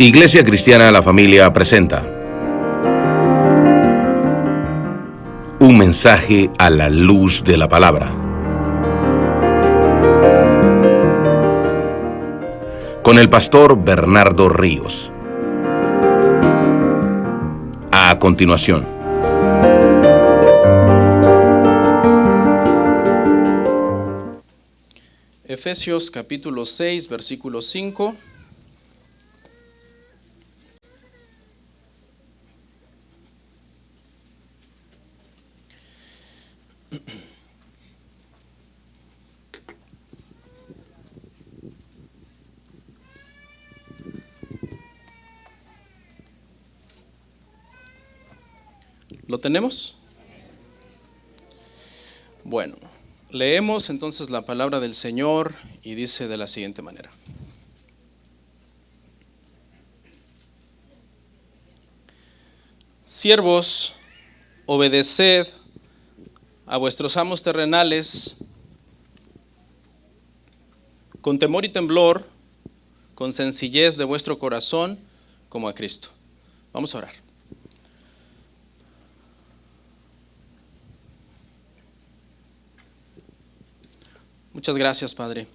Iglesia Cristiana La Familia presenta un mensaje a la luz de la palabra, con el pastor Bernardo Ríos. A continuación. Efesios capítulo 6, versículo 5. ¿Lo tenemos? Bueno, leemos entonces la palabra del Señor y dice de la siguiente manera. Siervos, obedeced a vuestros amos terrenales con temor y temblor, con sencillez de vuestro corazón, como a Cristo. Vamos a orar. Muchas gracias, Padre.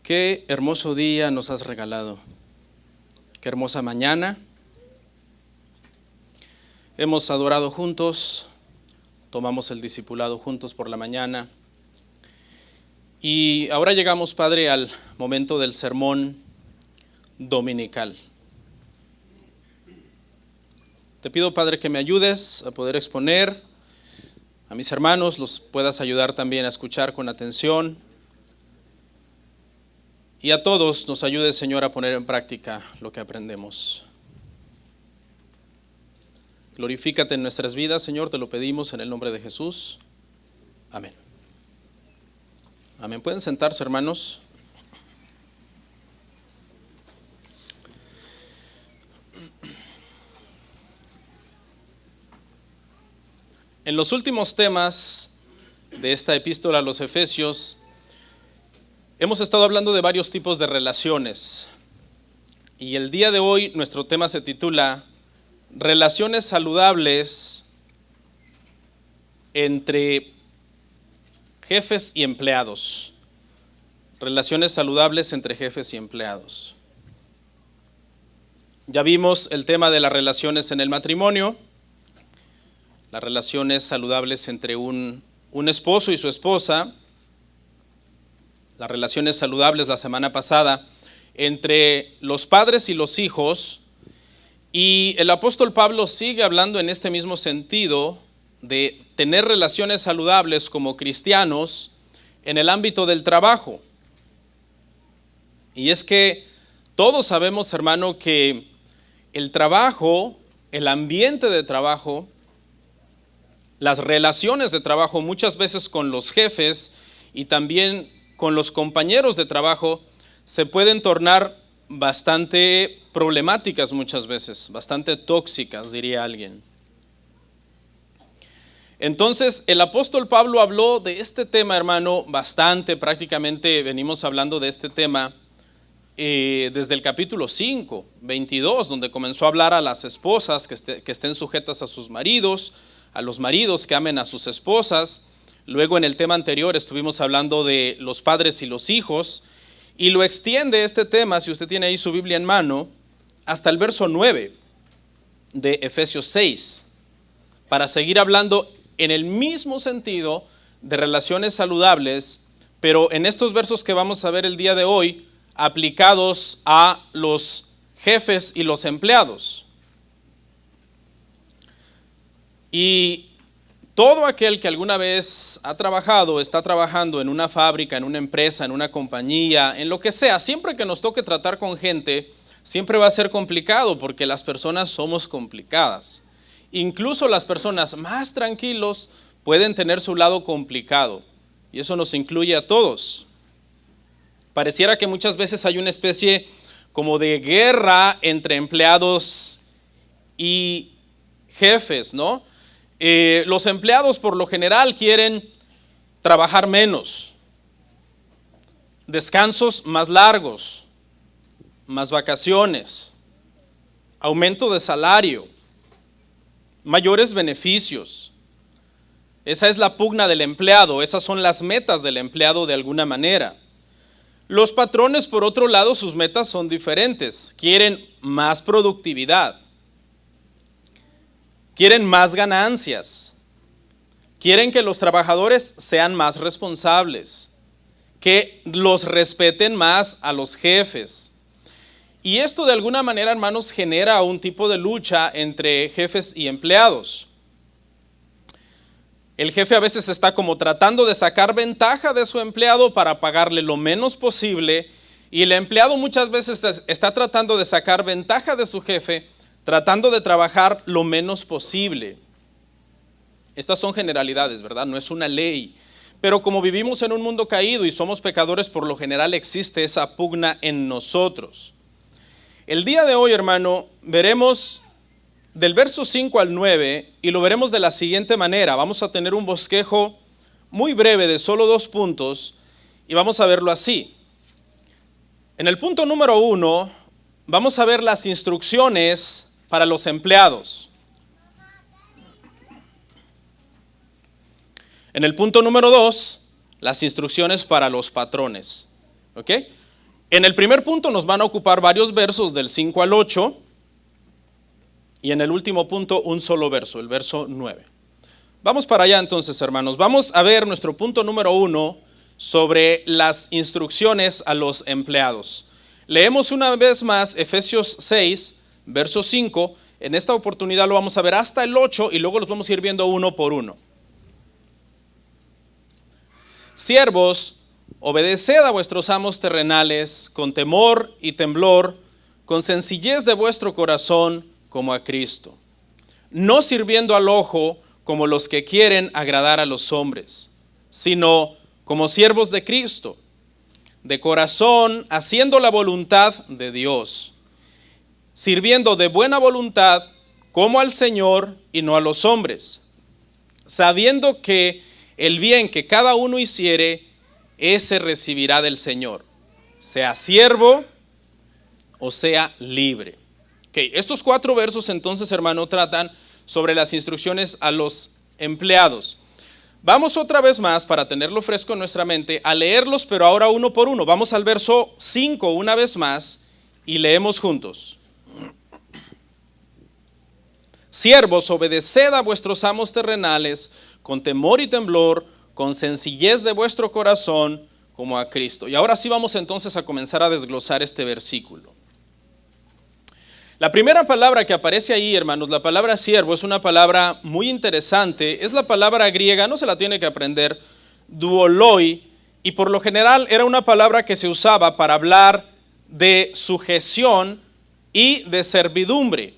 Qué hermoso día nos has regalado. Qué hermosa mañana. Hemos adorado juntos, tomamos el discipulado juntos por la mañana. Y ahora llegamos, Padre, al momento del sermón dominical. Te pido, Padre, que me ayudes a poder exponer a mis hermanos, los puedas ayudar también a escuchar con atención. Y a todos nos ayude, Señor, a poner en práctica lo que aprendemos. Glorifícate en nuestras vidas, Señor, te lo pedimos en el nombre de Jesús. Amén. Amén. ¿Pueden sentarse, hermanos? En los últimos temas de esta epístola a los Efesios, hemos estado hablando de varios tipos de relaciones. Y el día de hoy nuestro tema se titula Relaciones saludables entre jefes y empleados. Relaciones saludables entre jefes y empleados. Ya vimos el tema de las relaciones en el matrimonio. Las relaciones saludables entre un esposo y su esposa, las relaciones saludables la semana pasada entre los padres y los hijos, y el apóstol Pablo sigue hablando en este mismo sentido de tener relaciones saludables como cristianos en el ámbito del trabajo. Y es que todos sabemos, hermano, que el trabajo, el ambiente de trabajo, las relaciones de trabajo muchas veces con los jefes y también con los compañeros de trabajo se pueden tornar bastante problemáticas muchas veces, bastante tóxicas, diría alguien. Entonces, el apóstol Pablo habló de este tema, hermano, bastante, prácticamente venimos hablando de este tema desde el capítulo 5, 22, donde comenzó a hablar a las esposas que estén sujetas a sus maridos, a los maridos que amen a sus esposas. Luego en el tema anterior estuvimos hablando de los padres y los hijos, y lo extiende este tema, si usted tiene ahí su Biblia en mano, hasta el verso 9 de Efesios 6, para seguir hablando en el mismo sentido de relaciones saludables, pero en estos versos que vamos a ver el día de hoy, aplicados a los jefes y los empleados. Y todo aquel que alguna vez ha trabajado, está trabajando en una fábrica, en una empresa, en una compañía, en lo que sea, siempre que nos toque tratar con gente, siempre va a ser complicado porque las personas somos complicadas. Incluso las personas más tranquilos pueden tener su lado complicado, y eso nos incluye a todos. Pareciera que muchas veces hay una especie como de guerra entre empleados y jefes, ¿no? Los empleados por lo general quieren trabajar menos, descansos más largos, más vacaciones, aumento de salario, mayores beneficios. Esa es la pugna del empleado, esas son las metas del empleado de alguna manera. Los patrones, por otro lado, sus metas son diferentes. Quieren más productividad, quieren más ganancias, quieren que los trabajadores sean más responsables, que los respeten más a los jefes. Y esto de alguna manera, hermanos, genera un tipo de lucha entre jefes y empleados. El jefe a veces está como tratando de sacar ventaja de su empleado para pagarle lo menos posible, y el empleado muchas veces está tratando de sacar ventaja de su jefe, tratando de trabajar lo menos posible. Estas son generalidades, ¿verdad? No es una ley. Pero como vivimos en un mundo caído y somos pecadores, por lo general existe esa pugna en nosotros. El día de hoy, hermano, veremos del verso 5 al 9 y lo veremos de la siguiente manera. Vamos a tener un bosquejo muy breve de solo 2 puntos y vamos a verlo así. En el punto número 1 vamos a ver las instrucciones para los empleados. En el punto número 2, las instrucciones para los patrones. ¿Ok? En el primer punto nos van a ocupar varios versos del 5 al 8 y en el último punto un solo verso, el verso 9. Vamos para allá entonces, hermanos. Vamos a ver nuestro punto número 1 sobre las instrucciones a los empleados. Leemos una vez más Efesios 6, verso 5. En esta oportunidad lo vamos a ver hasta el 8 y luego los vamos a ir viendo uno por uno. Siervos, obedeced a vuestros amos terrenales con temor y temblor, con sencillez de vuestro corazón como a Cristo, no sirviendo al ojo como los que quieren agradar a los hombres, sino como siervos de Cristo, de corazón haciendo la voluntad de Dios, sirviendo de buena voluntad como al Señor y no a los hombres, sabiendo que el bien que cada uno hiciere, ese recibirá del Señor, sea siervo o sea libre. Okay, estos 4 versos entonces, hermano, tratan sobre las instrucciones a los empleados. Vamos otra vez más, para tenerlo fresco en nuestra mente, a leerlos, pero ahora uno por uno. Vamos al verso 5 una vez más y leemos juntos. Siervos, obedeced a vuestros amos terrenales con temor y temblor, con sencillez de vuestro corazón como a Cristo. Y ahora sí vamos entonces a comenzar a desglosar este versículo. La primera palabra que aparece ahí, hermanos, la palabra siervo, es una palabra muy interesante. Es la palabra griega, no se la tiene que aprender, duoloi, y por lo general era una palabra que se usaba para hablar de sujeción y de servidumbre.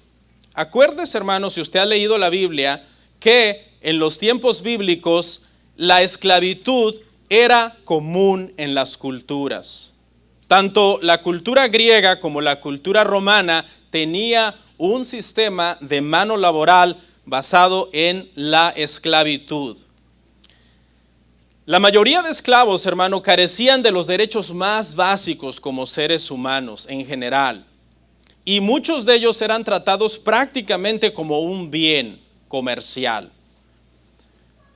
Acuérdese, hermanos, si usted ha leído la Biblia, que en los tiempos bíblicos la esclavitud era común en las culturas. Tanto la cultura griega como la cultura romana tenía un sistema de mano laboral basado en la esclavitud. La mayoría de esclavos, hermano, carecían de los derechos más básicos como seres humanos en general. Y muchos de ellos eran tratados prácticamente como un bien comercial.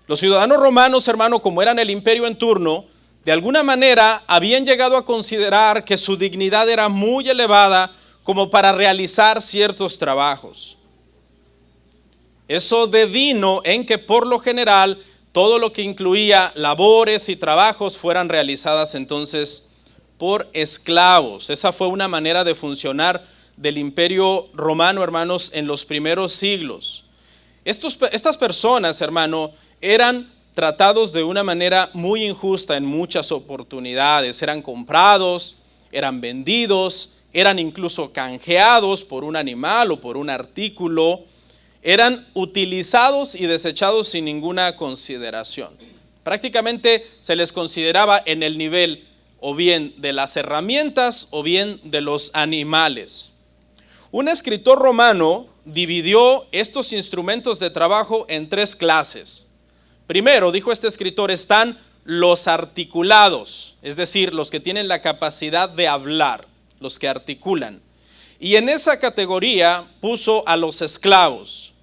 Los ciudadanos romanos, hermano, como eran el imperio en turno, de alguna manera habían llegado a considerar que su dignidad era muy elevada como para realizar ciertos trabajos. Eso devino en que por lo general todo lo que incluía labores y trabajos fueran realizadas entonces por esclavos. Esa fue una manera de funcionar del imperio romano, hermanos, en los primeros siglos. Estas personas, hermano, eran tratados de una manera muy injusta en muchas oportunidades. Eran comprados, eran vendidos, eran incluso canjeados por un animal o por un artículo, eran utilizados y desechados sin ninguna consideración. Prácticamente se les consideraba en el nivel o bien de las herramientas o bien de los animales. Un escritor romano dividió estos instrumentos de trabajo en 3 clases. Primero, dijo este escritor, están los articulados, es decir, los que tienen la capacidad de hablar. los que articulan. Y en esa categoría puso a los esclavos.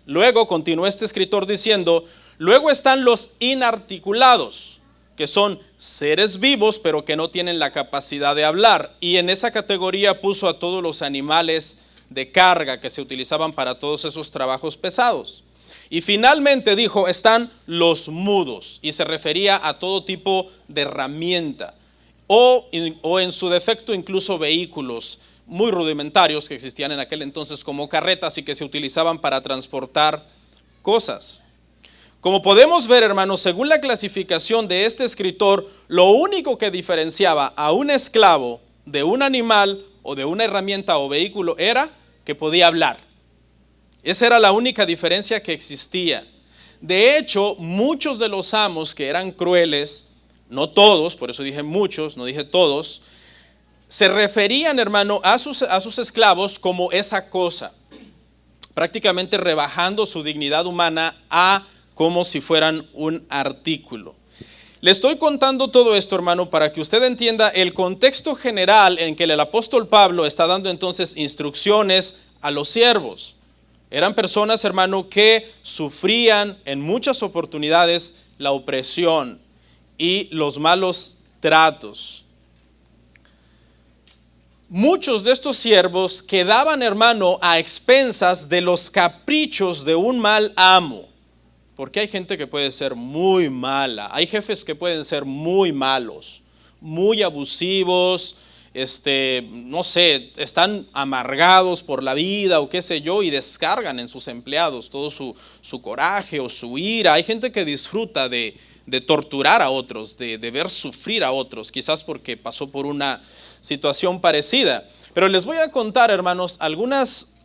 Luego continuó este escritor diciendo, luego están los inarticulados, que son seres vivos pero que no tienen la capacidad de hablar. Y en esa categoría puso a todos los animales de carga que se utilizaban para todos esos trabajos pesados. Y finalmente dijo, están los mudos, y se refería a todo tipo de herramienta, o en su defecto incluso vehículos muy rudimentarios que existían en aquel entonces como carretas y que se utilizaban para transportar cosas. Como podemos ver, hermanos, según la clasificación de este escritor, lo único que diferenciaba a un esclavo de un animal o de una herramienta o vehículo era que podía hablar. Esa era la única diferencia que existía. De hecho, muchos de los amos que eran crueles, no todos, por eso dije muchos, no dije todos, se referían, hermano, a sus esclavos como esa cosa, prácticamente rebajando su dignidad humana a como si fueran un artículo. Le estoy contando todo esto, hermano, para que usted entienda el contexto general en que el apóstol Pablo está dando entonces instrucciones a los siervos. Eran personas, hermano, que sufrían en muchas oportunidades la opresión y los malos tratos. Muchos de estos siervos quedaban, hermano, a expensas de los caprichos de un mal amo. Porque hay gente que puede ser muy mala, hay jefes que pueden ser muy malos, muy abusivos, no sé, están amargados por la vida o qué sé yo y descargan en sus empleados todo su coraje o su ira. Hay gente que disfruta de torturar a otros, de ver sufrir a otros, quizás porque pasó por una situación parecida. Pero les voy a contar, hermanos, algunos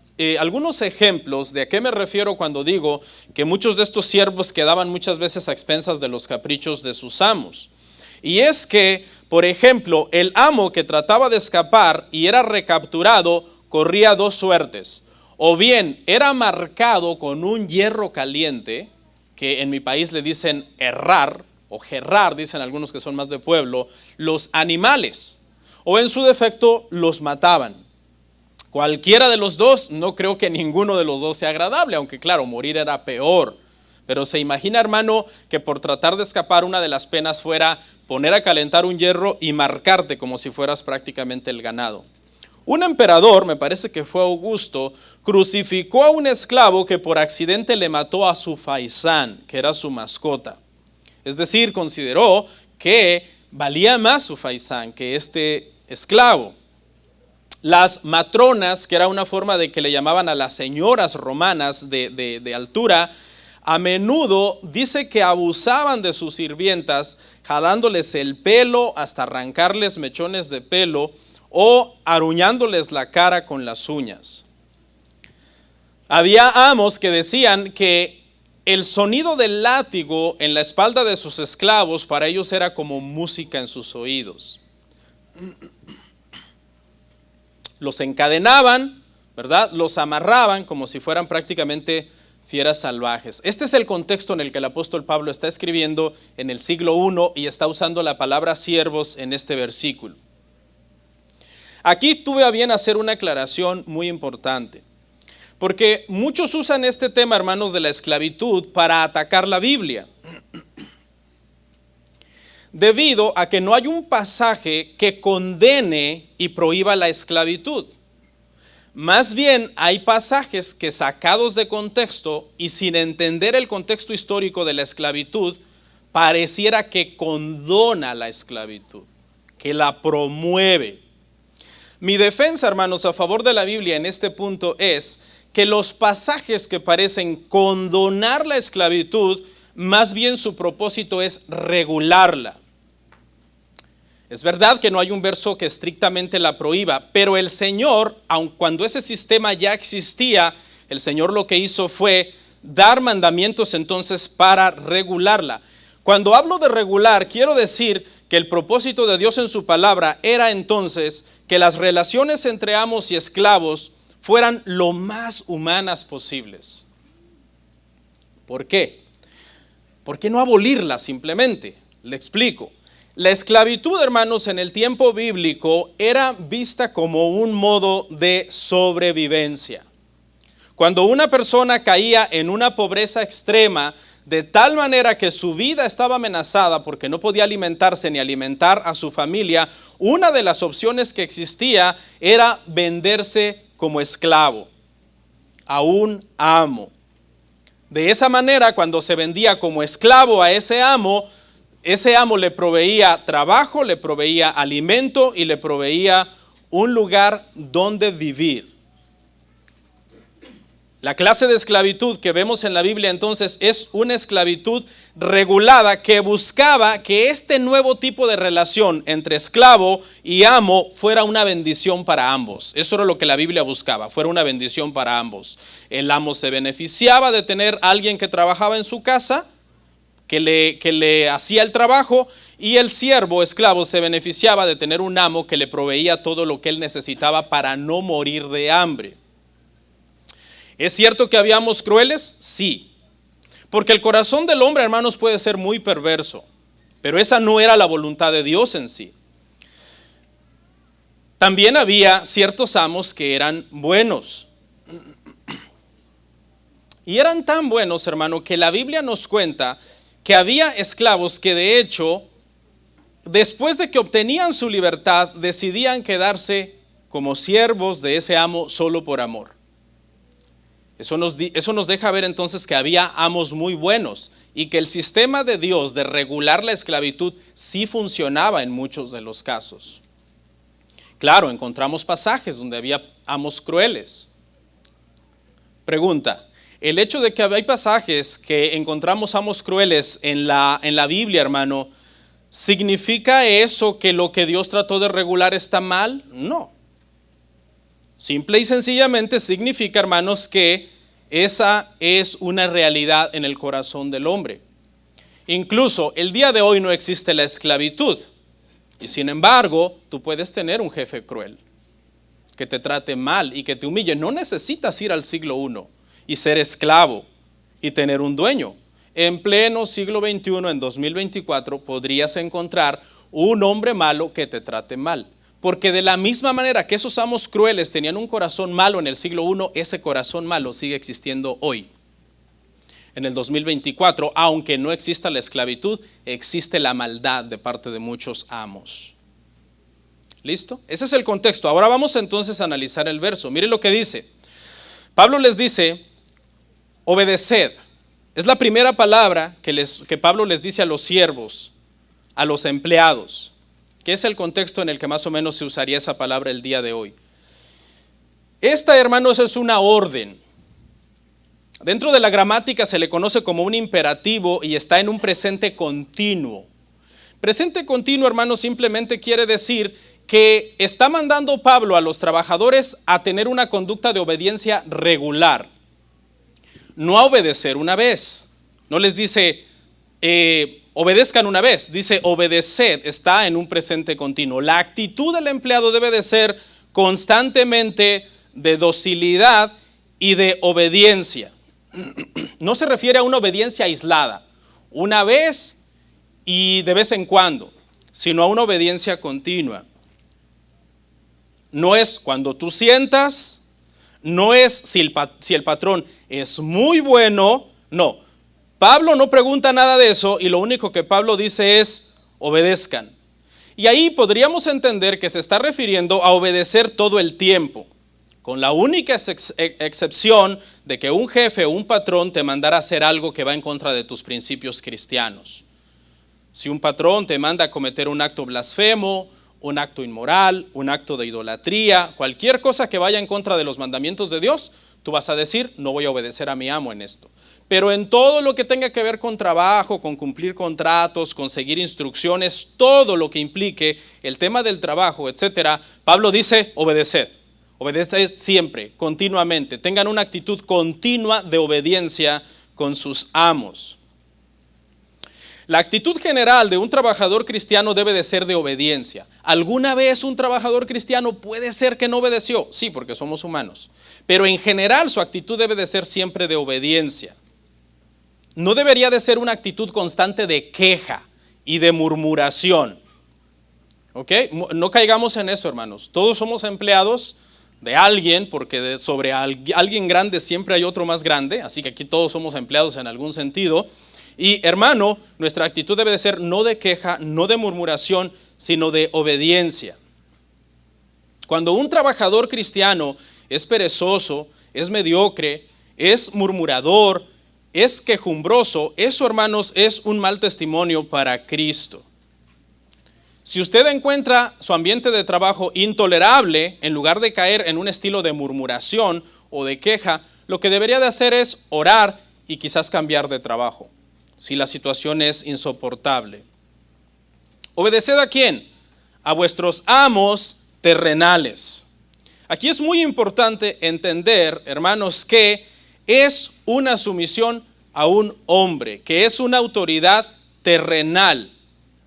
ejemplos de a qué me refiero cuando digo que muchos de estos siervos quedaban muchas veces a expensas de los caprichos de sus amos. Y es que, por ejemplo, el amo que trataba de escapar y era recapturado corría dos suertes. O bien era marcado con un hierro caliente, que en mi país le dicen herrar o gerrar, dicen algunos que son más de pueblo, los animales. O en su defecto los mataban. Cualquiera de los dos, no creo que ninguno de los dos sea agradable, aunque claro, morir era peor. Pero se imagina, hermano, que por tratar de escapar una de las penas fuera poner a calentar un hierro y marcarte como si fueras prácticamente el ganado. Un emperador, me parece que fue Augusto, crucificó a un esclavo que por accidente le mató a su faisán, que era su mascota. Es decir, consideró que valía más su faisán que este esclavo. Las matronas, que era una forma de que le llamaban a las señoras romanas de altura, a menudo dice que abusaban de sus sirvientas, jalándoles el pelo hasta arrancarles mechones de pelo o aruñándoles la cara con las uñas. Había amos que decían que el sonido del látigo en la espalda de sus esclavos para ellos era como música en sus oídos. Los encadenaban, ¿verdad? Los amarraban como si fueran prácticamente fieras salvajes. Este es el contexto en el que el apóstol Pablo está escribiendo en el siglo I y está usando la palabra siervos en este versículo. Aquí tuve a bien hacer una aclaración muy importante, porque muchos usan este tema, hermanos, de la esclavitud para atacar la Biblia, debido a que no hay un pasaje que condene y prohíba la esclavitud. Más bien hay pasajes que, sacados de contexto y sin entender el contexto histórico de la esclavitud, pareciera que condona la esclavitud, que la promueve. Mi defensa, hermanos, a favor de la Biblia en este punto es que los pasajes que parecen condonar la esclavitud, más bien su propósito es regularla. Es verdad que no hay un verso que estrictamente la prohíba, pero el Señor, aun cuando ese sistema ya existía, el Señor lo que hizo fue dar mandamientos entonces para regularla. Cuando hablo de regular, quiero decir que el propósito de Dios en su palabra era entonces que las relaciones entre amos y esclavos fueran lo más humanas posibles. ¿Por qué? ¿Por qué no abolirlas simplemente? Le explico. La esclavitud, hermanos, en el tiempo bíblico era vista como un modo de sobrevivencia. Cuando una persona caía en una pobreza extrema, de tal manera que su vida estaba amenazada porque no podía alimentarse ni alimentar a su familia, una de las opciones que existía era venderse como esclavo a un amo. De esa manera, cuando se vendía como esclavo a ese amo le proveía trabajo, le proveía alimento y le proveía un lugar donde vivir. La clase de esclavitud que vemos en la Biblia entonces es una esclavitud regulada que buscaba que este nuevo tipo de relación entre esclavo y amo fuera una bendición para ambos. Eso era lo que la Biblia buscaba, fuera una bendición para ambos. El amo se beneficiaba de tener a alguien que trabajaba en su casa, que le hacía el trabajo, y el siervo esclavo se beneficiaba de tener un amo que le proveía todo lo que él necesitaba para no morir de hambre. ¿Es cierto que habíamos crueles? Sí. Porque el corazón del hombre, hermanos, puede ser muy perverso, pero esa no era la voluntad de Dios en sí. También había ciertos amos que eran buenos. Y eran tan buenos, hermano, que la Biblia nos cuenta que había esclavos que de hecho, después de que obtenían su libertad, decidían quedarse como siervos de ese amo solo por amor. Eso nos deja ver entonces que había amos muy buenos y que el sistema de Dios de regular la esclavitud sí funcionaba en muchos de los casos. Claro, encontramos pasajes donde había amos crueles. Pregunta: el hecho de que hay pasajes que encontramos amos crueles en la Biblia, hermano, ¿significa eso que lo que Dios trató de regular está mal? No. Simple y sencillamente significa, hermanos, que esa es una realidad en el corazón del hombre. Incluso el día de hoy no existe la esclavitud. Y sin embargo, tú puedes tener un jefe cruel que te trate mal y que te humille. No necesitas ir al siglo I y ser esclavo y tener un dueño. En pleno siglo XXI, en 2024, podrías encontrar un hombre malo que te trate mal. Porque de la misma manera que esos amos crueles tenían un corazón malo en el siglo I, ese corazón malo sigue existiendo hoy. En el 2024, aunque no exista la esclavitud, existe la maldad de parte de muchos amos. ¿Listo? Ese es el contexto. Ahora vamos entonces a analizar el verso. Mire lo que dice. Pablo les dice: obedeced. Es la primera palabra que Pablo les dice a los siervos, a los empleados. ¿Qué es el contexto en el que más o menos se usaría esa palabra el día de hoy? Esta, hermanos, es una orden. Dentro de la gramática se le conoce como un imperativo y está en un presente continuo. Presente continuo, hermanos, simplemente quiere decir que está mandando Pablo a los trabajadores a tener una conducta de obediencia regular. No a obedecer una vez. No les dice obedezcan una vez, dice obedeced, está en un presente continuo. La actitud del empleado debe de ser constantemente de docilidad y de obediencia. No se refiere a una obediencia aislada, una vez y de vez en cuando, sino a una obediencia continua. No es cuando tú sientas, no es si el patrón es muy bueno, no. Pablo no pregunta nada de eso y lo único que Pablo dice es obedezcan. Y ahí podríamos entender que se está refiriendo a obedecer todo el tiempo, con la única excepción de que un jefe o un patrón te mandara a hacer algo que va en contra de tus principios cristianos. Si un patrón te manda a cometer un acto blasfemo, un acto inmoral, un acto de idolatría, cualquier cosa que vaya en contra de los mandamientos de Dios, tú vas a decir, no voy a obedecer a mi amo en esto. Pero en todo lo que tenga que ver con trabajo, con cumplir contratos, con seguir instrucciones, todo lo que implique el tema del trabajo, etcétera, Pablo dice, obedeced. Obedeced siempre, continuamente. Tengan una actitud continua de obediencia con sus amos. La actitud general de un trabajador cristiano debe de ser de obediencia. ¿Alguna vez un trabajador cristiano puede ser que no obedeció? Sí, porque somos humanos. Pero en general su actitud debe de ser siempre de obediencia. No debería de ser una actitud constante de queja y de murmuración. ¿Ok? No caigamos en eso, hermanos. Todos somos empleados de alguien, porque sobre alguien grande siempre hay otro más grande, así que aquí todos somos empleados en algún sentido. Y hermano, nuestra actitud debe de ser no de queja, no de murmuración, sino de obediencia. Cuando un trabajador cristiano es perezoso, es mediocre, es murmurador, es quejumbroso, eso, hermanos, es un mal testimonio para Cristo. Si usted encuentra su ambiente de trabajo intolerable, en lugar de caer en un estilo de murmuración o de queja, lo que debería de hacer es orar y quizás cambiar de trabajo, si la situación es insoportable. ¿Obedeced a quién? A vuestros amos terrenales. Aquí es muy importante entender, hermanos, que es una sumisión a un hombre, que es una autoridad terrenal.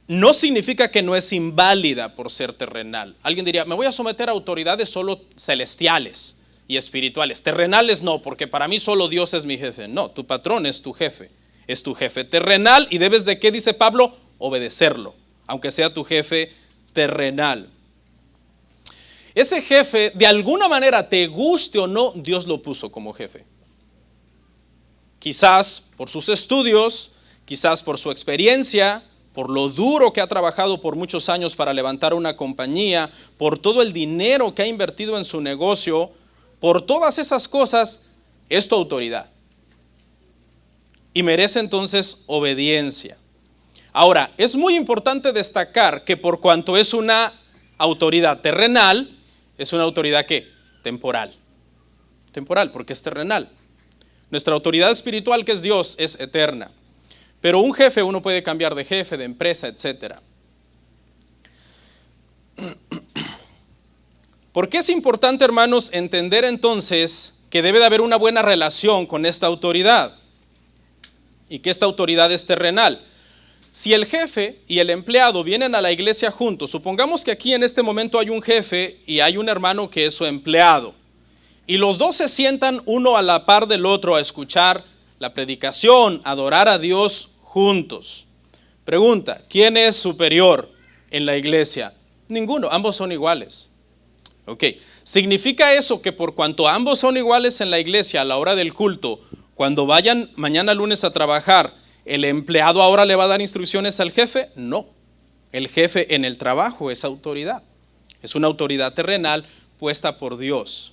No significa que no es inválida por ser terrenal. Alguien diría, me voy a someter a autoridades solo celestiales y espirituales. Terrenales no, porque para mí solo Dios es mi jefe. No, tu patrón es tu jefe terrenal y debes de, ¿qué dice Pablo? Obedecerlo, aunque sea tu jefe terrenal. Ese jefe, de alguna manera, te guste o no, Dios lo puso como jefe. Quizás por sus estudios, quizás por su experiencia, por lo duro que ha trabajado por muchos años para levantar una compañía, por todo el dinero que ha invertido en su negocio, por todas esas cosas, es tu autoridad. Y merece entonces obediencia. Ahora, es muy importante destacar que por cuanto es una autoridad terrenal, es una autoridad ¿qué? Temporal. Temporal, porque es terrenal. Nuestra autoridad espiritual, que es Dios, es eterna. Pero un jefe, uno puede cambiar de jefe, de empresa, etc. ¿Por qué es importante, hermanos, entender entonces que debe de haber una buena relación con esta autoridad? Y que esta autoridad es terrenal. Si el jefe y el empleado vienen a la iglesia juntos, supongamos que aquí en este momento hay un jefe y hay un hermano que es su empleado, y los dos se sientan uno a la par del otro a escuchar la predicación, adorar a Dios juntos. Pregunta, ¿quién es superior en la iglesia? Ninguno, ambos son iguales. Ok, ¿significa eso que por cuanto ambos son iguales en la iglesia a la hora del culto, cuando vayan mañana lunes a trabajar, el empleado ahora le va a dar instrucciones al jefe? No, el jefe en el trabajo es autoridad. Es una autoridad terrenal puesta por Dios.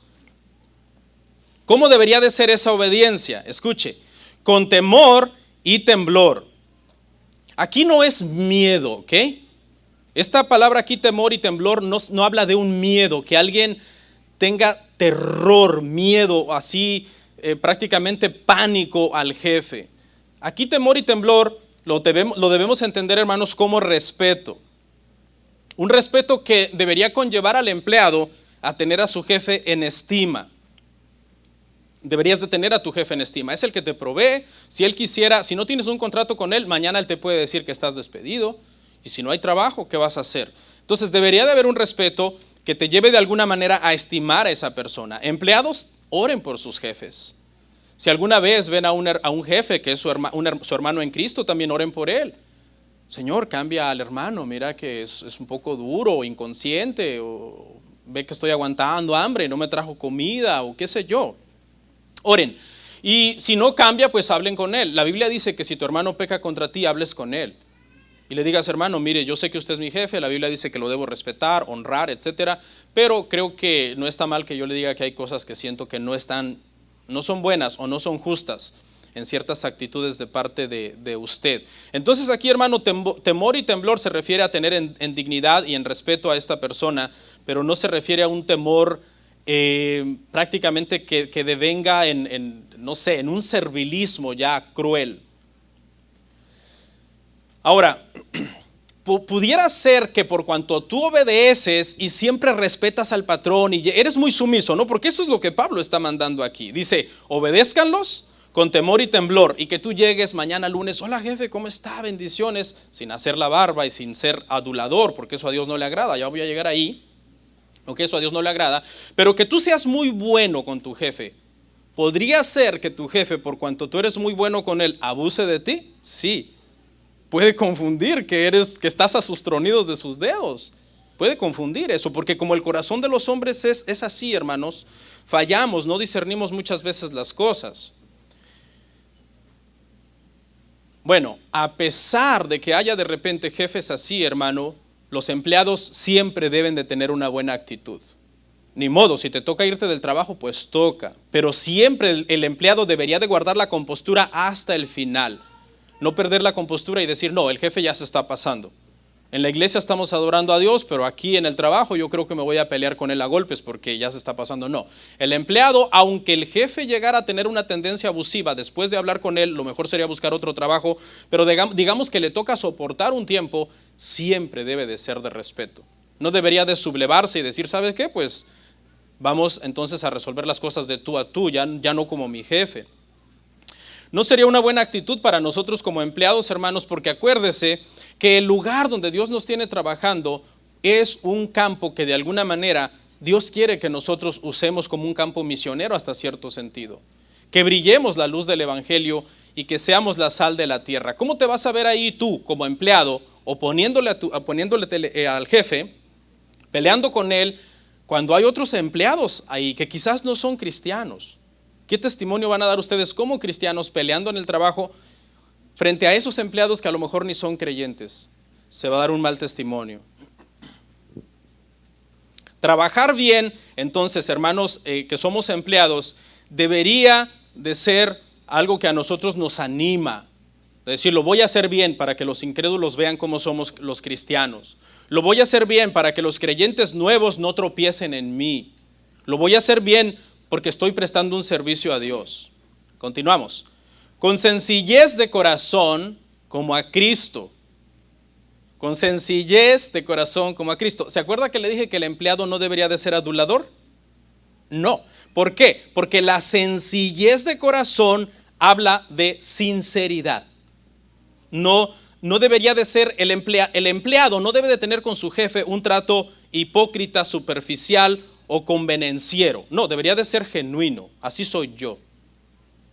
¿Cómo debería de ser esa obediencia? Escuche, con temor y temblor. Aquí no es miedo, ¿ok? Esta palabra aquí, temor y temblor, no habla de un miedo, que alguien tenga terror, miedo, así prácticamente pánico al jefe. Aquí temor y temblor lo debemos entender, hermanos, como respeto. Un respeto que debería conllevar al empleado a tener a su jefe en estima. Deberías de tener a tu jefe en estima. Es el que te provee. Si él quisiera, si no tienes un contrato con él, mañana él te puede decir que estás despedido. Y si no hay trabajo, ¿qué vas a hacer? Entonces debería de haber un respeto que te lleve de alguna manera a estimar a esa persona. Empleados, oren por sus jefes. Si alguna vez ven a un jefe que es su hermano en Cristo, también oren por él. Señor, cambia al hermano, mira que es un poco duro, o inconsciente, o ve que estoy aguantando hambre, no me trajo comida, o qué sé yo. Oren. Y si no cambia, pues hablen con él. La Biblia dice que si tu hermano peca contra ti, hables con él. Y le digas, hermano, mire, yo sé que usted es mi jefe, la Biblia dice que lo debo respetar, honrar, etcétera, pero creo que no está mal que yo le diga que hay cosas que siento que no son buenas o no son justas en ciertas actitudes de parte de usted. Entonces aquí, hermano, temor y temblor se refiere a tener en dignidad y en respeto a esta persona, pero no se refiere a un temor prácticamente que devenga en un servilismo ya cruel. Ahora, pudiera ser que por cuanto tú obedeces y siempre respetas al patrón y eres muy sumiso, ¿no? Porque eso es lo que Pablo está mandando aquí. Dice, obedézcanlos con temor y temblor, y que tú llegues mañana lunes, hola jefe, ¿cómo está? Bendiciones, sin hacer la barba y sin ser adulador, porque eso a Dios no le agrada. Ya voy a llegar ahí. Aunque eso a Dios no le agrada, pero que tú seas muy bueno con tu jefe. ¿Podría ser que tu jefe, por cuanto tú eres muy bueno con él, abuse de ti? Sí. Puede confundir que estás a sus tronidos de sus dedos. Puede confundir eso, porque como el corazón de los hombres es así, hermanos, fallamos, no discernimos muchas veces las cosas. Bueno, a pesar de que haya de repente jefes así, hermano, los empleados siempre deben de tener una buena actitud. Ni modo, si te toca irte del trabajo, pues toca. Pero siempre el empleado debería de guardar la compostura hasta el final. No perder la compostura y decir, no, el jefe ya se está pasando. En la iglesia estamos adorando a Dios, pero aquí en el trabajo yo creo que me voy a pelear con él a golpes porque ya se está pasando. No, el empleado, aunque el jefe llegara a tener una tendencia abusiva, después de hablar con él, lo mejor sería buscar otro trabajo, pero digamos que le toca soportar un tiempo, siempre debe de ser de respeto. No debería de sublevarse y decir, ¿sabes qué? Pues vamos entonces a resolver las cosas de tú a tú, ya no como mi jefe. No sería una buena actitud para nosotros como empleados, hermanos, porque acuérdese que el lugar donde Dios nos tiene trabajando es un campo que de alguna manera Dios quiere que nosotros usemos como un campo misionero hasta cierto sentido. Que brillemos la luz del evangelio y que seamos la sal de la tierra. ¿Cómo te vas a ver ahí tú como empleado oponiéndole al jefe, peleando con él, cuando hay otros empleados ahí que quizás no son cristianos? ¿Qué testimonio van a dar ustedes como cristianos peleando en el trabajo frente a esos empleados que a lo mejor ni son creyentes? Se va a dar un mal testimonio. Trabajar bien, entonces, hermanos, que somos empleados, debería de ser algo que a nosotros nos anima. Es decir, lo voy a hacer bien para que los incrédulos vean cómo somos los cristianos. Lo voy a hacer bien para que los creyentes nuevos no tropiecen en mí. Lo voy a hacer bien porque estoy prestando un servicio a Dios. Continuamos. Con sencillez de corazón como a Cristo. Con sencillez de corazón como a Cristo. ¿Se acuerda que le dije que el empleado no debería de ser adulador? No. ¿Por qué? Porque la sencillez de corazón habla de sinceridad. No debería de ser el empleado no debe de tener con su jefe un trato hipócrita, superficial o convenenciero. No, debería de ser genuino. Así soy yo.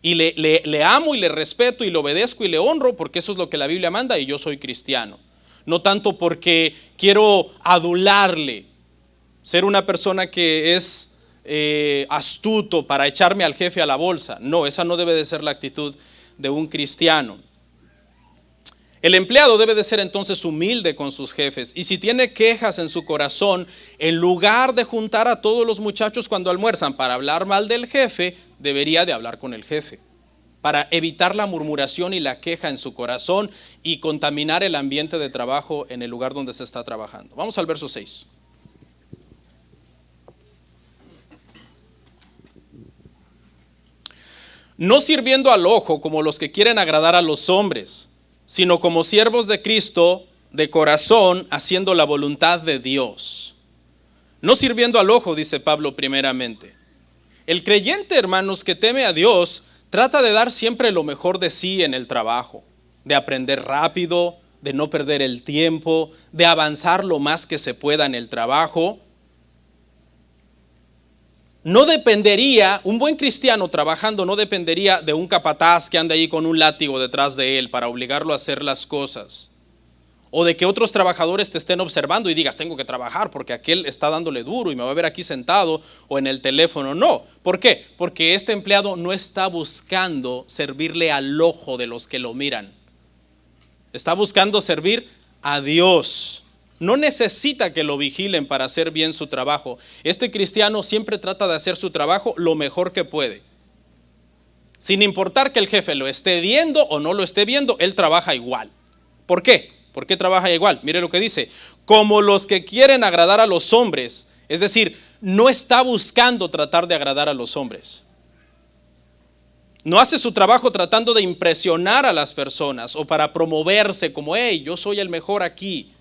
Y le amo y le respeto y le obedezco y le honro porque eso es lo que la Biblia manda y yo soy cristiano. No tanto porque quiero adularle, ser una persona que es astuto para echarme al jefe a la bolsa. No, esa no debe de ser la actitud de un cristiano. El empleado debe de ser entonces humilde con sus jefes y si tiene quejas en su corazón, en lugar de juntar a todos los muchachos cuando almuerzan para hablar mal del jefe, debería de hablar con el jefe para evitar la murmuración y la queja en su corazón y contaminar el ambiente de trabajo en el lugar donde se está trabajando. Vamos al verso 6. No sirviendo al ojo como los que quieren agradar a los hombres, sino como siervos de Cristo, de corazón, haciendo la voluntad de Dios. No sirviendo al ojo, dice Pablo primeramente. El creyente, hermanos, que teme a Dios, trata de dar siempre lo mejor de sí en el trabajo, de aprender rápido, de no perder el tiempo, de avanzar lo más que se pueda en el trabajo. No dependería, un buen cristiano trabajando no dependería de un capataz que ande ahí con un látigo detrás de él para obligarlo a hacer las cosas. O de que otros trabajadores te estén observando y digas, tengo que trabajar porque aquel está dándole duro y me va a ver aquí sentado o en el teléfono. No, ¿por qué? Porque este empleado no está buscando servirle al ojo de los que lo miran. Está buscando servir a Dios. No necesita que lo vigilen para hacer bien su trabajo. Este cristiano siempre trata de hacer su trabajo lo mejor que puede. Sin importar que el jefe lo esté viendo o no lo esté viendo, él trabaja igual. ¿Por qué? ¿Por qué trabaja igual? Mire lo que dice. Como los que quieren agradar a los hombres. Es decir, no está buscando tratar de agradar a los hombres. No hace su trabajo tratando de impresionar a las personas o para promoverse como, hey, yo soy el mejor aquí.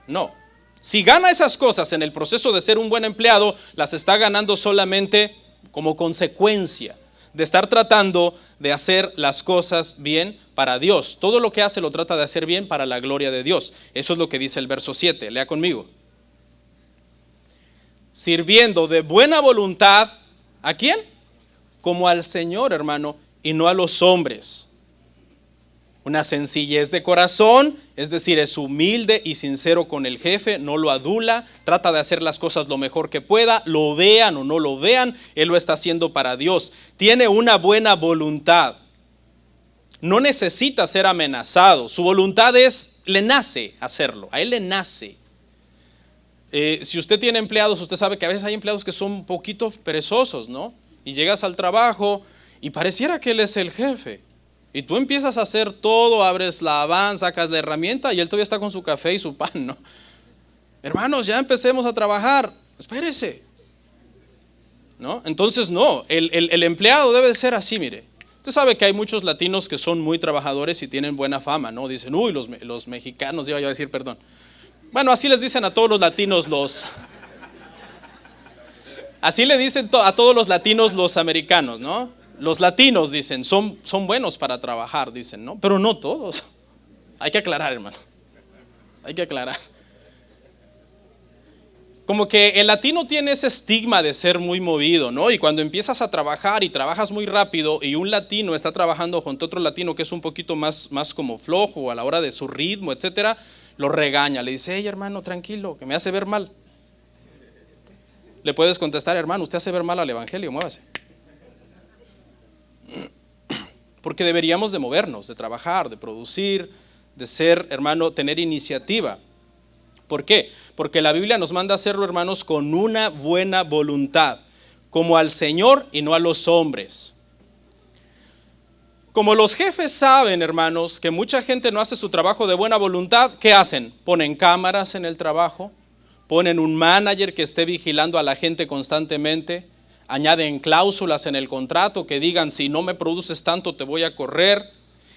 No, si gana esas cosas en el proceso de ser un buen empleado, las está ganando solamente como consecuencia de estar tratando de hacer las cosas bien para Dios. Todo lo que hace lo trata de hacer bien para la gloria de Dios. Eso es lo que dice el verso 7, lea conmigo. Sirviendo de buena voluntad, ¿a quién? Como al Señor, hermano, y no a los hombres. Una sencillez de corazón, es decir, es humilde y sincero con el jefe, no lo adula, trata de hacer las cosas lo mejor que pueda, lo vean o no lo vean, él lo está haciendo para Dios. Tiene una buena voluntad, no necesita ser amenazado, su voluntad le nace hacerlo, a él le nace. Si usted tiene empleados, usted sabe que a veces hay empleados que son un poquito perezosos, ¿no? Y llegas al trabajo y pareciera que él es el jefe. Y tú empiezas a hacer todo, abres la van, sacas la herramienta y él todavía está con su café y su pan, ¿no? Hermanos, ya empecemos a trabajar, espérese, ¿no? Entonces no, el empleado debe ser así, mire. Usted sabe que hay muchos latinos que son muy trabajadores y tienen buena fama, ¿no? Dicen, uy, los mexicanos, iba yo a decir, perdón. Bueno, así les dicen a todos los latinos así le dicen a todos los latinos los americanos, ¿no? Los latinos dicen, son buenos para trabajar, dicen, ¿no? Pero no todos. Hay que aclarar, hermano. Hay que aclarar. Como que el latino tiene ese estigma de ser muy movido, ¿no? Y cuando empiezas a trabajar y trabajas muy rápido y un latino está trabajando junto a otro latino que es un poquito más como flojo a la hora de su ritmo, etcétera, lo regaña, le dice, hey hermano, tranquilo, que me hace ver mal. Le puedes contestar, hermano, usted hace ver mal al evangelio, muévase. Porque deberíamos de movernos, de trabajar, de producir, de ser, hermano, tener iniciativa. ¿Por qué? Porque la Biblia nos manda a hacerlo, hermanos, con una buena voluntad, como al Señor y no a los hombres. Como los jefes saben, hermanos, que mucha gente no hace su trabajo de buena voluntad, ¿qué hacen? Ponen cámaras en el trabajo, ponen un manager que esté vigilando a la gente constantemente, añaden cláusulas en el contrato que digan, si no me produces tanto te voy a correr.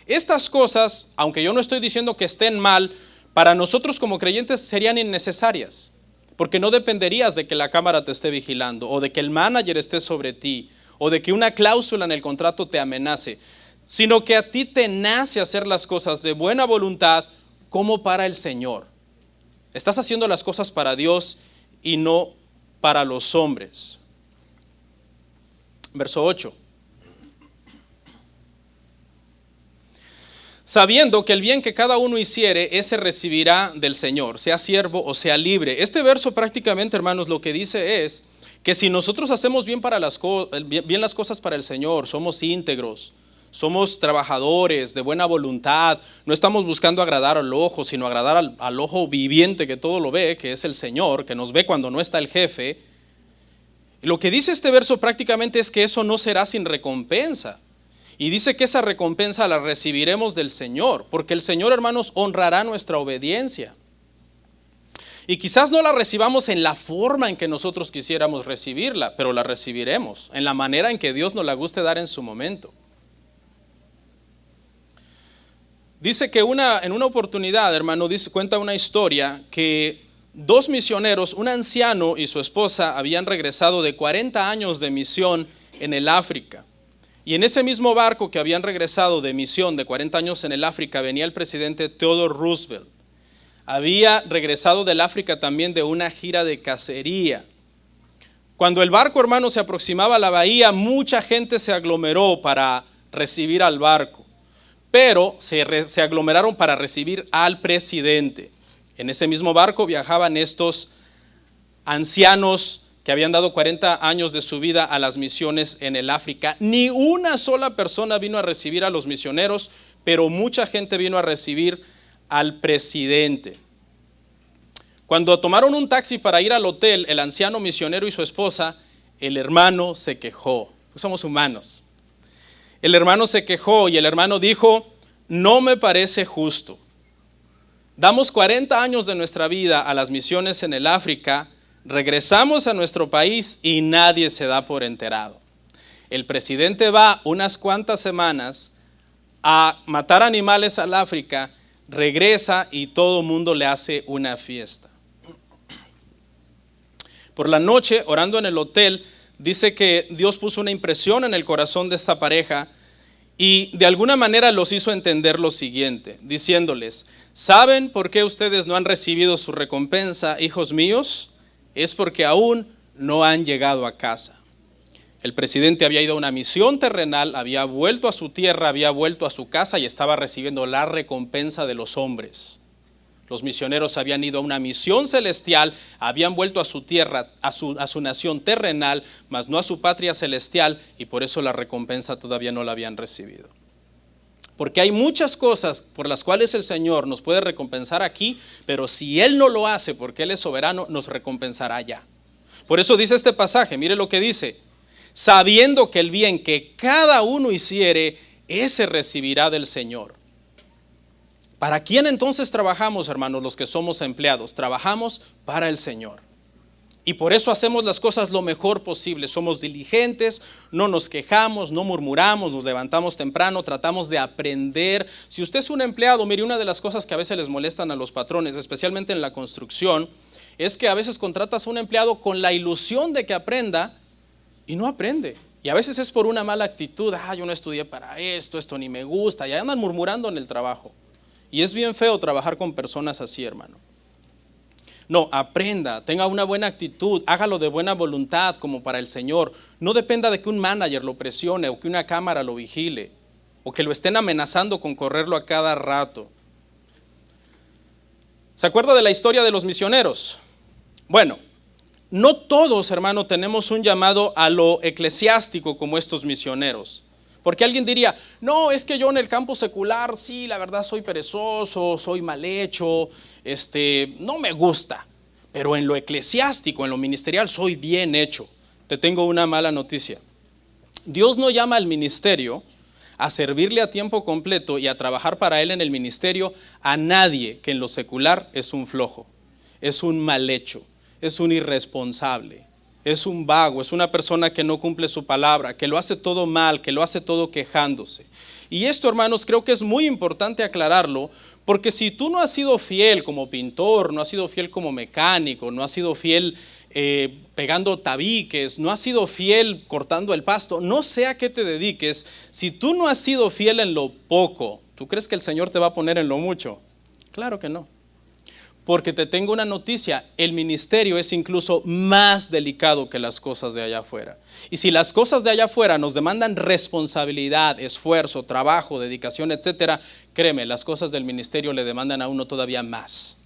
Estas cosas, aunque yo no estoy diciendo que estén mal, para nosotros como creyentes serían innecesarias, porque no dependerías de que la cámara te esté vigilando, o de que el manager esté sobre ti, o de que una cláusula en el contrato te amenace, sino que a ti te nace hacer las cosas de buena voluntad como para el Señor. Estás haciendo las cosas para Dios y no para los hombres. Verso 8. Sabiendo que el bien que cada uno hiciere, ese recibirá del Señor, sea siervo o sea libre. Este verso prácticamente, hermanos, lo que dice es que si nosotros hacemos bien las cosas para el Señor, somos íntegros, somos trabajadores de buena voluntad, no estamos buscando agradar al ojo, sino agradar al ojo viviente que todo lo ve, que es el Señor, que nos ve cuando no está el jefe. Lo que dice este verso prácticamente es que eso no será sin recompensa. Y dice que esa recompensa la recibiremos del Señor, porque el Señor, hermanos, honrará nuestra obediencia. Y quizás no la recibamos en la forma en que nosotros quisiéramos recibirla, pero la recibiremos en la manera en que Dios nos la guste dar en su momento. Dice que en una oportunidad, hermano, cuenta una historia que 2 misioneros, un anciano y su esposa, habían regresado de 40 años de misión en el África. Y en ese mismo barco que habían regresado de misión de 40 años en el África, venía el presidente Theodore Roosevelt. Había regresado del África también de una gira de cacería. Cuando el barco, hermano, se aproximaba a la bahía, mucha gente se aglomeró para recibir al barco. Pero se aglomeraron para recibir al presidente. En ese mismo barco viajaban estos ancianos que habían dado 40 años de su vida a las misiones en el África. Ni una sola persona vino a recibir a los misioneros, pero mucha gente vino a recibir al presidente. Cuando tomaron un taxi para ir al hotel, el anciano misionero y su esposa, el hermano se quejó. Somos humanos. El hermano se quejó y el hermano dijo, no me parece justo. Damos 40 años de nuestra vida a las misiones en el África, regresamos a nuestro país y nadie se da por enterado. El presidente va unas cuantas semanas a matar animales al África, regresa y todo el mundo le hace una fiesta. Por la noche, orando en el hotel, dice que Dios puso una impresión en el corazón de esta pareja y de alguna manera los hizo entender lo siguiente, diciéndoles, ¿saben por qué ustedes no han recibido su recompensa, hijos míos? Es porque aún no han llegado a casa. El presidente había ido a una misión terrenal, había vuelto a su tierra, había vuelto a su casa y estaba recibiendo la recompensa de los hombres. Los misioneros habían ido a una misión celestial, habían vuelto a su tierra, a su nación terrenal, mas no a su patria celestial, y por eso la recompensa todavía no la habían recibido. Porque hay muchas cosas por las cuales el Señor nos puede recompensar aquí, pero si Él no lo hace porque Él es soberano, nos recompensará allá. Por eso dice este pasaje, mire lo que dice: sabiendo que el bien que cada uno hiciere, ese recibirá del Señor. ¿Para quién entonces trabajamos, hermanos, los que somos empleados? Trabajamos para el Señor. Y por eso hacemos las cosas lo mejor posible. Somos diligentes, no nos quejamos, no murmuramos, nos levantamos temprano, tratamos de aprender. Si usted es un empleado, mire, una de las cosas que a veces les molestan a los patrones, especialmente en la construcción, es que a veces contratas a un empleado con la ilusión de que aprenda y no aprende. Y a veces es por una mala actitud: yo no estudié para esto ni me gusta, y andan murmurando en el trabajo. Y es bien feo trabajar con personas así, hermano. No, aprenda, tenga una buena actitud, hágalo de buena voluntad como para el Señor. No dependa de que un manager lo presione o que una cámara lo vigile o que lo estén amenazando con correrlo a cada rato. ¿Se acuerda de la historia de los misioneros? Bueno, no todos, hermano, tenemos un llamado a lo eclesiástico como estos misioneros. Porque alguien diría: no, es que yo en el campo secular, sí, la verdad soy perezoso, soy mal hecho, no me gusta. Pero en lo eclesiástico, en lo ministerial, soy bien hecho. Te tengo una mala noticia. Dios no llama al ministerio a servirle a tiempo completo y a trabajar para Él en el ministerio a nadie que en lo secular es un flojo, es un mal hecho, es un irresponsable. Es un vago, es una persona que no cumple su palabra, que lo hace todo mal, que lo hace todo quejándose. Y esto, hermanos, creo que es muy importante aclararlo, porque si tú no has sido fiel como pintor, no has sido fiel como mecánico, no has sido fiel pegando tabiques, no has sido fiel cortando el pasto, no sé a qué te dediques, si tú no has sido fiel en lo poco, ¿tú crees que el Señor te va a poner en lo mucho? Claro que no. Porque te tengo una noticia: el ministerio es incluso más delicado que las cosas de allá afuera. Y si las cosas de allá afuera nos demandan responsabilidad, esfuerzo, trabajo, dedicación, etcétera, créeme, las cosas del ministerio le demandan a uno todavía más.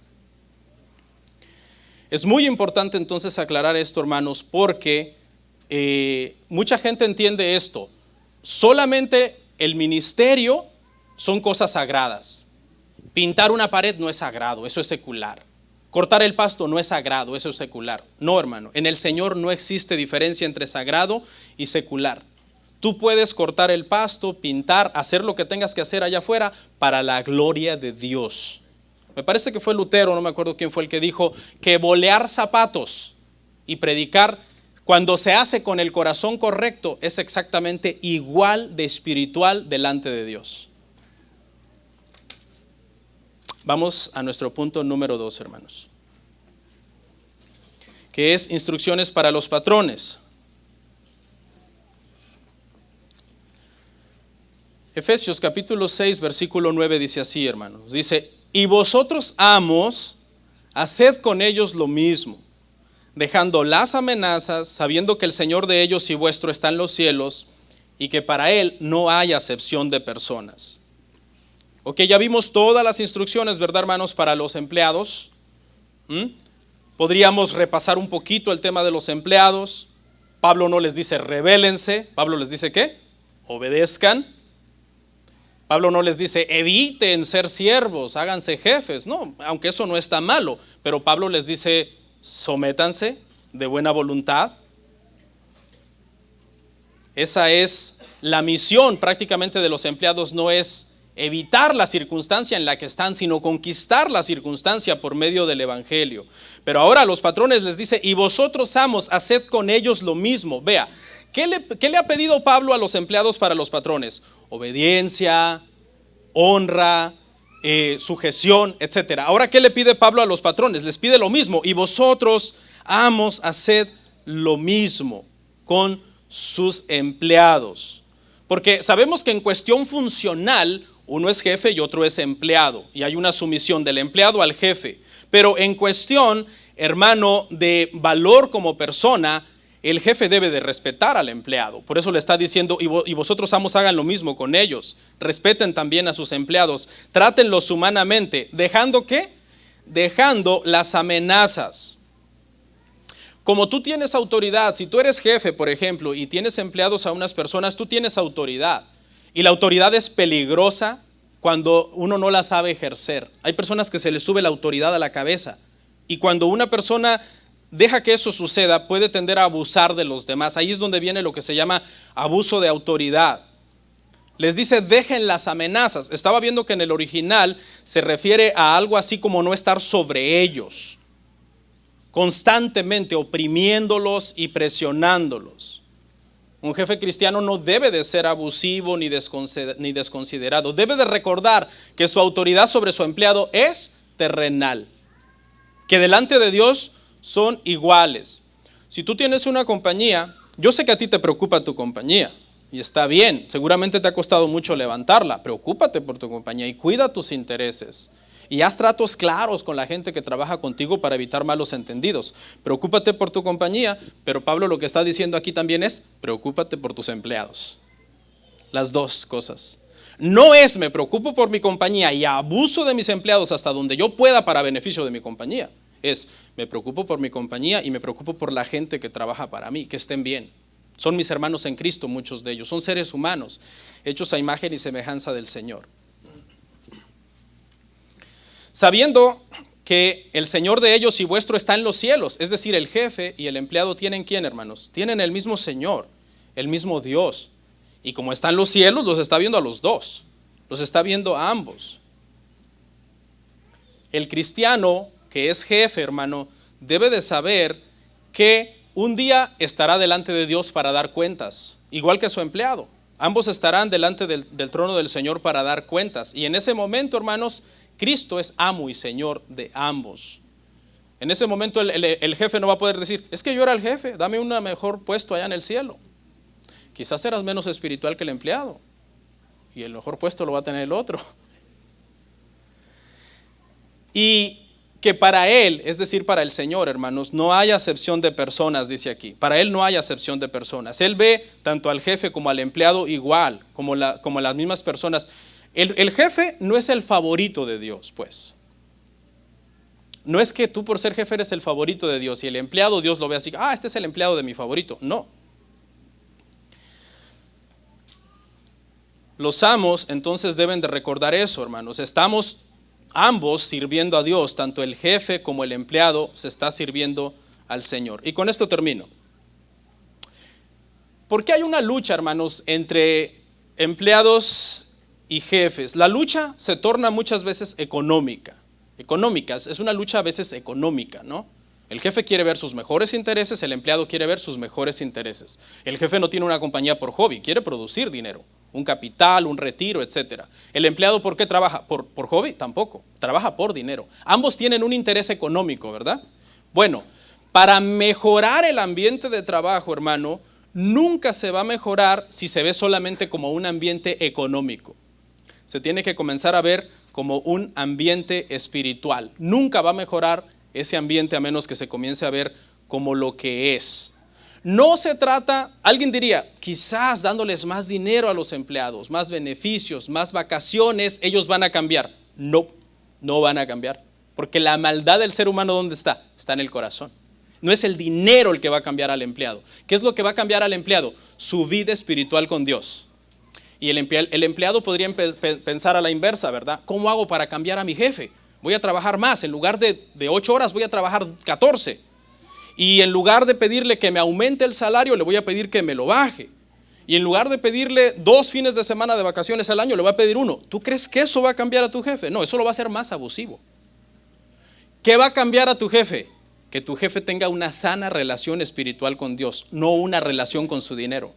Es muy importante entonces aclarar esto, hermanos, porque mucha gente entiende esto. Solamente el ministerio son cosas sagradas. Pintar una pared no es sagrado, eso es secular. Cortar el pasto no es sagrado, eso es secular. No, hermano, en el Señor no existe diferencia entre sagrado y secular. Tú puedes cortar el pasto, pintar, hacer lo que tengas que hacer allá afuera para la gloria de Dios. Me parece que fue Lutero, no me acuerdo quién fue el que dijo que bolear zapatos y predicar, cuando se hace con el corazón correcto, es exactamente igual de espiritual delante de Dios. Vamos a nuestro punto número 2, hermanos, que es instrucciones para los patrones. Efesios capítulo 6, versículo 9 dice así, hermanos. Dice: y vosotros, amos, haced con ellos lo mismo, dejando las amenazas, sabiendo que el Señor de ellos y vuestro está en los cielos, y que para Él no hay acepción de personas. Ok, ya vimos todas las instrucciones, ¿verdad, hermanos? Para los empleados. Podríamos repasar un poquito el tema de los empleados. Pablo no les dice rebélense. Pablo les dice ¿qué? Obedezcan. Pablo no les dice eviten ser siervos, háganse jefes. No, aunque eso no está malo. Pero Pablo les dice sométanse de buena voluntad. Esa es la misión prácticamente de los empleados, no es evitar la circunstancia en la que están, sino conquistar la circunstancia por medio del evangelio. Pero ahora a los patrones les dice: y vosotros, amos, haced con ellos lo mismo. Vea, ¿qué le ha pedido Pablo a los empleados para los patrones? Obediencia, honra, sujeción, etcétera. Ahora, ¿qué le pide Pablo a los patrones? Les pide lo mismo: y vosotros, amos, haced lo mismo con sus empleados. Porque sabemos que en cuestión funcional, uno es jefe y otro es empleado, y hay una sumisión del empleado al jefe. Pero en cuestión, hermano, de valor como persona, el jefe debe de respetar al empleado. Por eso le está diciendo, y vosotros amos hagan lo mismo con ellos. Respeten también a sus empleados. Trátenlos humanamente. ¿Dejando qué? Dejando las amenazas. Como tú tienes autoridad, si tú eres jefe, por ejemplo, y tienes empleados a unas personas, tú tienes autoridad. Y la autoridad es peligrosa cuando uno no la sabe ejercer. Hay personas que se les sube la autoridad a la cabeza. Y cuando una persona deja que eso suceda, puede tender a abusar de los demás. Ahí es donde viene lo que se llama abuso de autoridad. Les dice, dejen las amenazas. Estaba viendo que en el original se refiere a algo así como no estar sobre ellos, constantemente oprimiéndolos y presionándolos. Un jefe cristiano no debe de ser abusivo ni desconsiderado. Debe de recordar que su autoridad sobre su empleado es terrenal, que delante de Dios son iguales. Si tú tienes una compañía, yo sé que a ti te preocupa tu compañía y está bien, seguramente te ha costado mucho levantarla. Preocúpate por tu compañía y cuida tus intereses y haz tratos claros con la gente que trabaja contigo para evitar malos entendidos. Preocúpate por tu compañía, pero Pablo lo que está diciendo aquí también es preocúpate por tus empleados. Las dos cosas. No es me preocupo por mi compañía y abuso de mis empleados hasta donde yo pueda para beneficio de mi compañía. Es, me preocupo por mi compañía y me preocupo por la gente que trabaja para mí, que estén bien. Son mis hermanos en Cristo, muchos de ellos. Son seres humanos, hechos a imagen y semejanza del Señor. Sabiendo que el Señor de ellos y vuestro está en los cielos, es decir, el jefe y el empleado tienen ¿quién, hermanos? Tienen el mismo Señor, el mismo Dios. Y como está en los cielos, los está viendo a los dos, los está viendo a ambos. El cristiano que es jefe, hermano, debe de saber que un día estará delante de Dios para dar cuentas, igual que su empleado. Ambos estarán delante del trono del Señor para dar cuentas. Y en ese momento, hermanos, Cristo es amo y Señor de ambos. En ese momento el jefe no va a poder decir, es que yo era el jefe, dame un mejor puesto allá en el cielo. Quizás serás menos espiritual que el empleado y el mejor puesto lo va a tener el otro. Y que para Él, es decir, para el Señor, hermanos, no hay acepción de personas, dice aquí. Para Él no hay acepción de personas. Él ve tanto al jefe como al empleado igual, como las mismas personas. El jefe no es el favorito de Dios, pues. No es que tú por ser jefe eres el favorito de Dios y el empleado Dios lo ve así, este es el empleado de mi favorito. No. Los amos entonces deben de recordar eso, hermanos. Estamos ambos sirviendo a Dios, tanto el jefe como el empleado se está sirviendo al Señor. Y con esto termino. ¿Por qué hay una lucha, hermanos, entre empleados y jefes? La lucha se torna muchas veces económica. Es una lucha a veces económica, ¿no? El jefe quiere ver sus mejores intereses, el empleado quiere ver sus mejores intereses. El jefe no tiene una compañía por hobby, quiere producir dinero. Un capital, un retiro, etcétera. ¿El empleado por qué trabaja? ¿Por hobby? Tampoco. Trabaja por dinero. Ambos tienen un interés económico, ¿verdad? Bueno, para mejorar el ambiente de trabajo, hermano, nunca se va a mejorar si se ve solamente como un ambiente económico. Se tiene que comenzar a ver como un ambiente espiritual. Nunca va a mejorar ese ambiente a menos que se comience a ver como lo que es. No se trata, alguien diría, quizás dándoles más dinero a los empleados, más beneficios, más vacaciones, ellos van a cambiar. No, no van a cambiar. Porque la maldad del ser humano, ¿dónde está? Está en el corazón. No es el dinero el que va a cambiar al empleado. ¿Qué es lo que va a cambiar al empleado? Su vida espiritual con Dios. Y el empleado podría pensar a la inversa, ¿verdad? ¿Cómo hago para cambiar a mi jefe? Voy a trabajar más, en lugar de 8 horas voy a trabajar 14. Y en lugar de pedirle que me aumente el salario, le voy a pedir que me lo baje. Y en lugar de pedirle 2 fines de semana de vacaciones al año, le voy a pedir 1. ¿Tú crees que eso va a cambiar a tu jefe? No, eso lo va a hacer más abusivo. ¿Qué va a cambiar a tu jefe? Que tu jefe tenga una sana relación espiritual con Dios, no una relación con su dinero.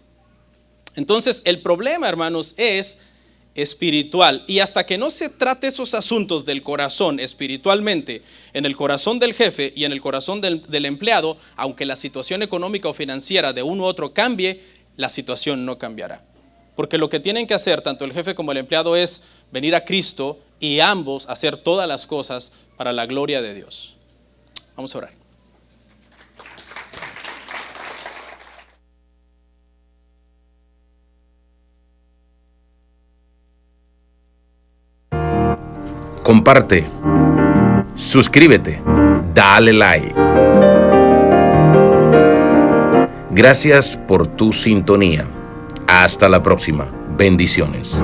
Entonces, el problema, hermanos, es espiritual, y hasta que no se trate esos asuntos del corazón espiritualmente, en el corazón del jefe y en el corazón del empleado, aunque la situación económica o financiera de uno u otro cambie, la situación no cambiará. Porque lo que tienen que hacer tanto el jefe como el empleado es venir a Cristo y ambos hacer todas las cosas para la gloria de Dios. Vamos a orar. comparte, suscríbete, dale like. Gracias por tu sintonía. Hasta la próxima. Bendiciones.